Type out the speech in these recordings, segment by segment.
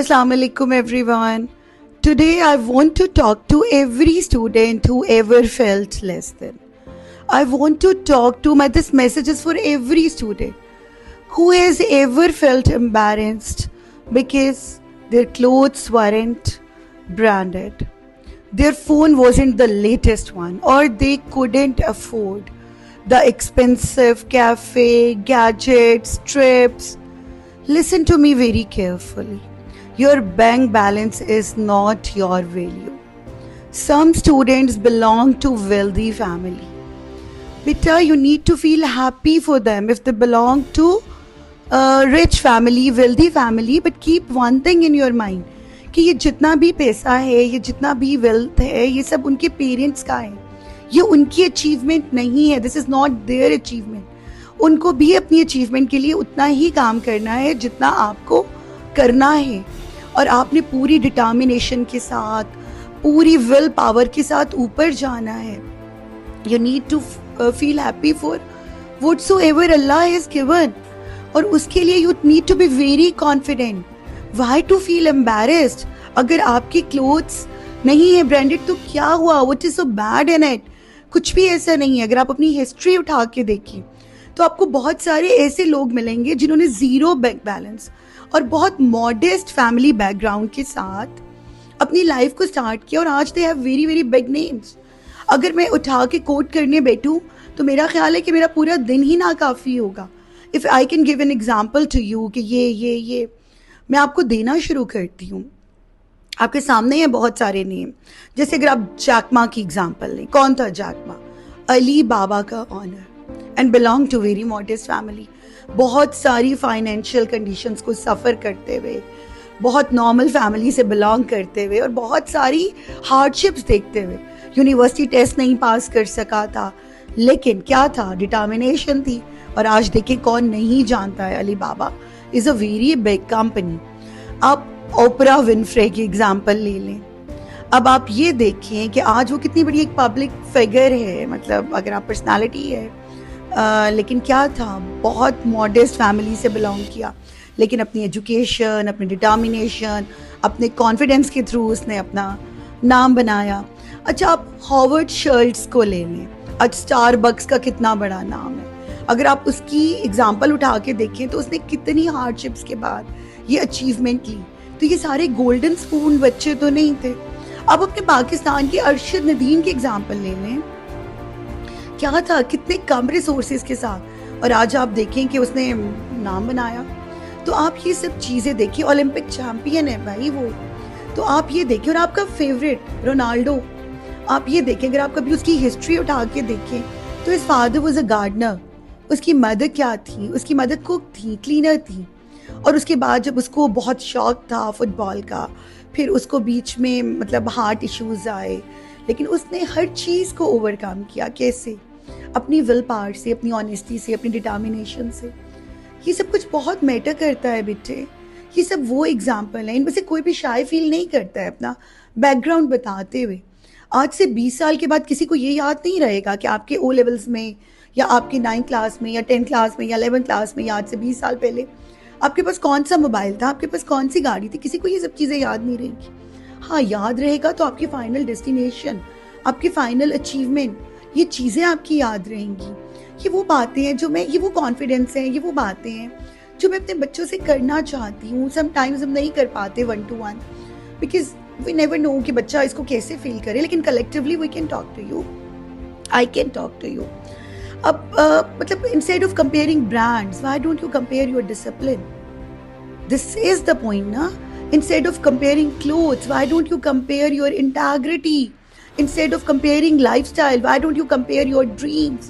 Assalamu alaikum everyone. Today I want to talk to every student who ever felt less than. I want to talk to this message is for every student who has ever felt embarrassed because their clothes weren't branded. Their phone wasn't the latest one, or they couldn't afford the expensive cafe, gadgets, trips. Listen to me very carefully. Your bank balance is not your value. Some students belong to wealthy family. Beta, you need to feel happy for them if they belong to a rich family, wealthy family. But keep one thing in your mind कि ये जितना भी पैसा है, ये जितना भी wealth है, ये सब उनके पेरेंट्स का है. ये उनकी अचीवमेंट नहीं है. This is not their achievement. उनको भी अपनी अचीवमेंट के लिए उतना ही काम करना है जितना आपको करना है. और आपने पूरी डिटर्मिनेशन के साथ, पूरी विल पावर के साथ ऊपर जाना है. You need to feel happy for whatsoever Allah has given. और उसके लिए you need to be very confident. Why to feel embarrassed? अगर आपकी क्लोथ्स नहीं है ब्रांडेड तो क्या हुआ? What is so bad in it? कुछ भी ऐसा नहीं है. अगर आप अपनी हिस्ट्री उठा के देखें तो आपको बहुत सारे ऐसे लोग मिलेंगे जिन्होंने जीरो बैंक बैलेंस और बहुत मॉडेस्ट फैमिली बैकग्राउंड के साथ अपनी लाइफ को स्टार्ट किया और आज they have very very big names. अगर मैं उठा के कोट करने बैठूं तो मेरा ख्याल है कि मेरा पूरा दिन ही ना काफ़ी होगा. If I can give an example to you कि ये मैं आपको देना शुरू करती हूँ. आपके सामने है बहुत सारे नेम. जैसे अगर आप जैक मा की एग्जाम्पल लें. कौन था जैक मा? अली बाबा का owner and belong to very modest family. बहुत सारी फाइनेंशियल कंडीशंस को सफ़र करते हुए, बहुत नॉर्मल फैमिली से बिलोंग करते हुए और बहुत सारी हार्डशिप्स देखते हुए यूनिवर्सिटी टेस्ट नहीं पास कर सका था. लेकिन क्या था? डिटर्मिनेशन थी. और आज देखिए कौन नहीं जानता है Alibaba is a very big company. आप ओपरा विनफ्रे की एग्जाम्पल ले लें. अब आप ये देखें कि आज वो कितनी बड़ी एक पब्लिक फिगर है. मतलब अगर आप पर्सनालिटी है, लेकिन क्या था? बहुत मॉडेस्ट फैमिली से बिलोंग किया, लेकिन अपनी एजुकेशन, अपनी डिटर्मिनेशन, अपने कॉन्फिडेंस के थ्रू उसने अपना नाम बनाया. अच्छा, आप हॉवर्ड शर्ट्स को ले लें. आज स्टारबक्स का कितना बड़ा नाम है. अगर आप उसकी एग्जाम्पल उठा के देखें तो उसने कितनी हार्डशिप्स के बाद ये अचीवमेंट ली. तो ये सारे गोल्डन स्पून बच्चे तो नहीं थे. अब अपने पाकिस्तान के अरशद नदीम की एग्जाम्पल ले लें. क्या था? कितने कम रिसोर्सेज के साथ, और आज आप देखें कि उसने नाम बनाया. तो आप ये सब चीज़ें देखिए. ओलंपिक चैंपियन है भाई वो. तो आप ये देखें. और आपका फेवरेट रोनाल्डो, आप ये देखें. अगर आप कभी उसकी हिस्ट्री उठा के देखें तो इस फादर वाज अ गार्डनर. उसकी मदर क्या थी? उसकी मदर कुक थी, क्लीनर थी. और उसके बाद जब उसको बहुत शौक था फुटबॉल का, फिर उसको बीच में मतलब हार्ट इश्यूज आए, लेकिन उसने हर चीज़ को ओवरकम किया. कैसे? अपनी विल पावर से, अपनी ऑनेस्टी से, अपनी डिटर्मिनेशन से. ये सब कुछ बहुत मैटर करता है बेटे. ये सब वो एग्जाम्पल है. इनमें से कोई भी शाय फील नहीं करता है अपना बैकग्राउंड बताते हुए. आज से 20 साल के बाद किसी को ये याद नहीं रहेगा कि आपके ओ लेवल्स में या आपके 9th क्लास में या 10th क्लास में या 11th क्लास में या आज से 20 साल पहले आपके पास कौन सा मोबाइल था, आपके पास कौन सी गाड़ी थी. किसी को ये सब चीज़ें याद नहीं रहेंगी. हाँ, याद रहेगा तो आपकी फाइनल डेस्टिनेशन, आपकी फाइनल अचीवमेंट, ये चीज़ें आपकी याद रहेंगी. ये वो बातें हैं जो मैं, ये वो कॉन्फिडेंस है, ये वो बातें हैं जो मैं अपने बच्चों से करना चाहती हूँ. समटाइम्स हम नहीं कर पाते 1-to-1 because we never know कि बच्चा इसको कैसे फील करे. लेकिन collectively we can talk to you, I can talk to you. अब मतलब instead of comparing brands, why don't you compare your discipline? This is the point ना. Instead of comparing clothes, why don't you compare your integrity? Instead of comparing lifestyle, why don't you compare your dreams?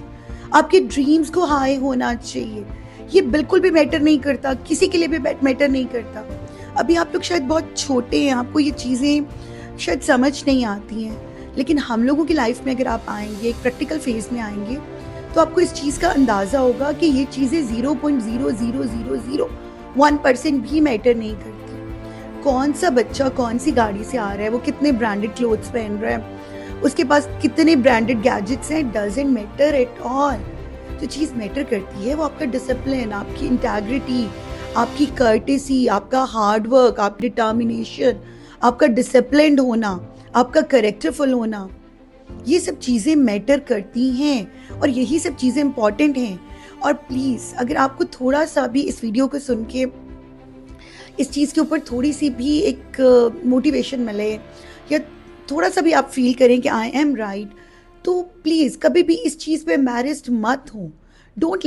आपके dreams को high होना चाहिए. ये बिल्कुल भी matter नहीं करता, किसी के लिए भी मैटर नहीं करता. अभी आप लोग शायद बहुत छोटे हैं, आपको ये चीज़ें शायद समझ नहीं आती हैं, लेकिन हम लोगों की लाइफ में अगर आप आएंगे, एक प्रैक्टिकल फेज में आएंगे, तो आपको इस चीज़ का अंदाज़ा होगा कि ये चीज़ें 0.00001% भी मैटर नहीं करती. कौन सा बच्चा कौन सी गाड़ी से आ रहा है, वो कितने ब्रांडेड क्लोथ्स पहन रहा है, उसके पास कितने ब्रांडेड गैजेट्स हैं, डजंट मैटर एट ऑल. जो चीज़ मैटर करती है वो आपका डिसिप्लिन, आपकी इंटेग्रिटी, आपकी कर्टेसी, आपका हार्ड वर्क, आपकी डिटर्मिनेशन, आपका डिसिप्लिन्ड होना, आपका करेक्टरफुल होना, ये सब चीज़ें मैटर करती हैं और यही सब चीज़ें इंपॉर्टेंट हैं। और प्लीज़ अगर आपको थोड़ा सा भी इस वीडियो को सुन के इस चीज़ के ऊपर थोड़ी सी भी एक मोटिवेशन मिले या थोड़ा सा भी आप फील करें कि आई एम राइट, तो प्लीज़ कभी भी इस चीज़ पे एम्बैरेस्ड मत हो। Don't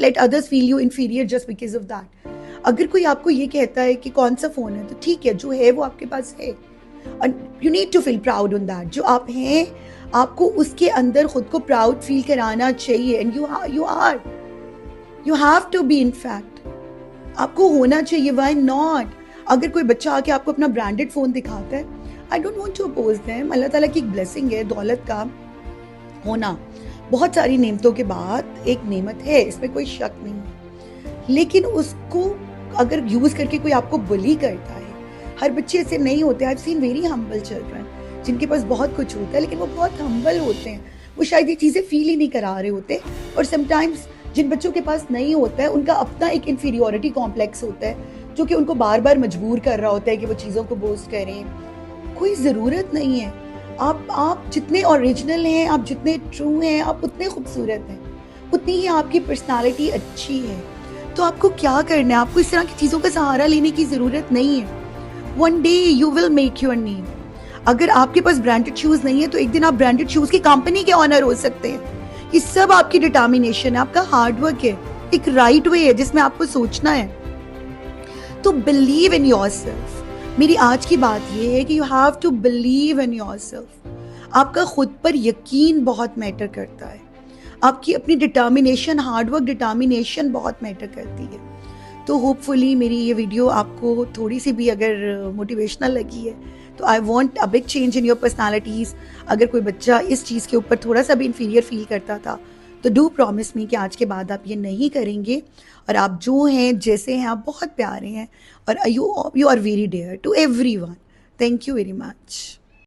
let others feel you inferior just because of that. अगर कोई आपको ये कहता है कि कौन सा फ़ोन है, तो ठीक है, जो है वो आपके पास है। You need to feel proud on that. जो आप हैं, आपको उसके अंदर खुद को प्राउड फील कराना चाहिए। And you have to be, in fact आपको होना चाहिए। Why not? अगर कोई बच्चा आके आपको अपना ब्रांडेड फ़ोन दिखाता है, I don't want to oppose them. अल्लाह ताला की एक ब्लेसिंग है दौलत का होना, बहुत सारी नेमतों के बाद एक नेमत है, इसमें कोई शक नहीं है। लेकिन उसको अगर यूज़ करके कोई आपको बुली करता है, हर बच्चे ऐसे नहीं होते। I have seen very humble children जिनके पास बहुत कुछ होता है लेकिन वो बहुत हम्बल होते हैं। वो शायद ये चीज़ें फील ही नहीं करा रहे होते। और समटाइम्स जिन बच्चों के पास नहीं होता है, उनका अपना एक इन्फीरियोरिटी कॉम्प्लेक्स होता है जो कि उनको बार बार मजबूर कर रहा होता है कि वो चीज़ों को बोस्ट करें। कोई ज़रूरत नहीं है। आप जितने ओरिजिनल हैं, आप जितने ट्रू हैं, आप उतने खूबसूरत हैं, उतनी ही आपकी पर्सनालिटी अच्छी है। तो आपको क्या करना है? आपको इस तरह की चीज़ों का सहारा लेने की ज़रूरत नहीं है। One day you will make your name. अगर आपके पास ब्रांडेड शूज़ नहीं है, तो एक दिन आप ब्रांडेड शूज़ की कंपनी के ऑनर हो सकते हैं। ये सब आपकी डिटर्मिनेशन है, आपका हार्डवर्क है, एक राइट वे है जिसमें आपको सोचना है। तो बिलीव इन योरसेल्फ। मेरी आज की बात ये है कि you have to believe in yourself. आपका खुद पर यकीन बहुत मैटर करता है। आपकी अपनी डिटर्मिनेशन, हार्डवर्क, डिटर्मिनेशन बहुत मैटर करती है। तो होपफुली मेरी ये वीडियो आपको थोड़ी सी भी अगर मोटिवेशनल लगी है, तो I want a big change in your personalities. अगर कोई बच्चा इस चीज़ के ऊपर थोड़ा सा भी इन्फीरियर फील करता था, तो डू प्रॉमिस मी कि आज के बाद आप ये नहीं करेंगे। और आप जो हैं, जैसे हैं, आप बहुत प्यारे हैं और you are very dear to everyone. Thank you very much.